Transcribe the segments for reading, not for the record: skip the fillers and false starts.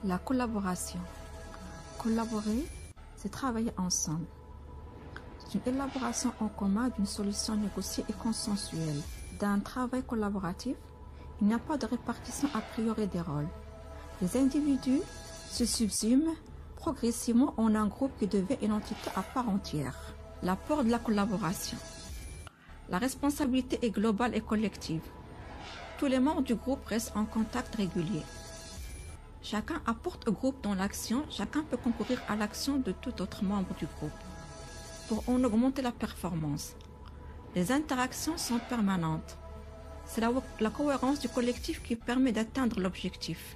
La collaboration. Collaborer, c'est travailler ensemble. C'est une élaboration en commun d'une solution négociée et consensuelle. Dans un travail collaboratif, il n'y a pas de répartition a priori des rôles. Les individus se subsument progressivement en un groupe qui devient une entité à part entière. L'apport de la collaboration. La responsabilité est globale et collective. Tous les membres du groupe restent en contact régulier. Chacun apporte au groupe dans l'action, chacun peut concourir à l'action de tout autre membre du groupe pour en augmenter la performance. Les interactions sont permanentes. C'est la cohérence du collectif qui permet d'atteindre l'objectif.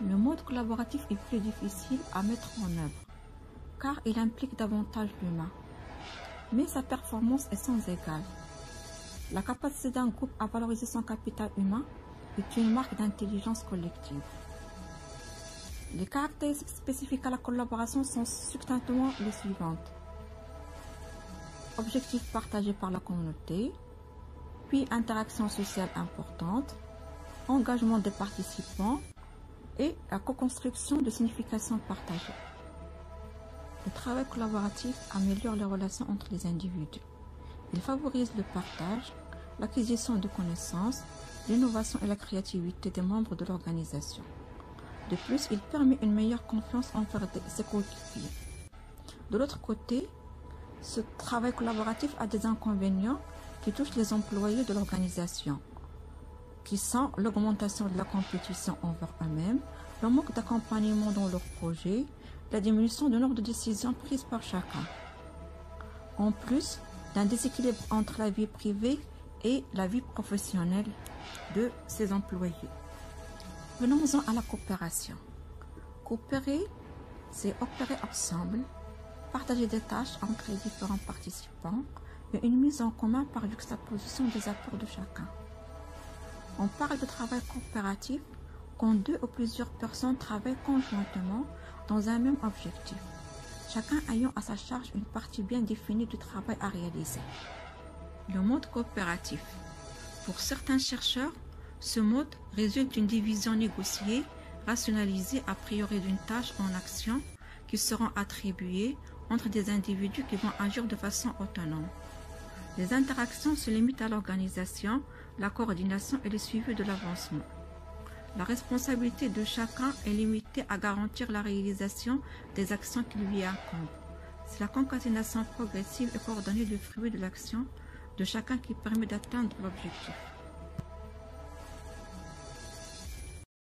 Le mode collaboratif est plus difficile à mettre en œuvre, car il implique davantage l'humain. Mais sa performance est sans égale. La capacité d'un groupe à valoriser son capital humain est une marque d'intelligence collective. Les caractéristiques spécifiques à la collaboration sont succinctement les suivantes. Objectifs partagés par la communauté, puis interaction sociale importante, engagement des participants et la co-construction de significations partagées. Le travail collaboratif améliore les relations entre les individus. Il favorise le partage, l'acquisition de connaissances, l'innovation et la créativité des membres de l'organisation. De plus, il permet une meilleure confiance envers ses coéquipiers. De l'autre côté, ce travail collaboratif a des inconvénients qui touchent les employés de l'organisation, qui sont l'augmentation de la compétition envers eux-mêmes, le manque d'accompagnement dans leurs projets, la diminution du nombre de décisions prises par chacun. En plus d'un déséquilibre entre la vie privée et la vie professionnelle de ses employés. Venons-en à la coopération. Coopérer, c'est opérer ensemble, partager des tâches entre les différents participants et une mise en commun par juxtaposition des apports de chacun. On parle de travail coopératif quand deux ou plusieurs personnes travaillent conjointement dans un même objectif, chacun ayant à sa charge une partie bien définie du travail à réaliser. Le mode coopératif. Pour certains chercheurs, ce mode résulte d'une division négociée, rationalisée a priori d'une tâche en action qui seront attribuées entre des individus qui vont agir de façon autonome. Les interactions se limitent à l'organisation, la coordination et le suivi de l'avancement. La responsabilité de chacun est limitée à garantir la réalisation des actions qui lui incombent. C'est la concaténation progressive et coordonnée du fruit de l'action de chacun qui permet d'atteindre l'objectif.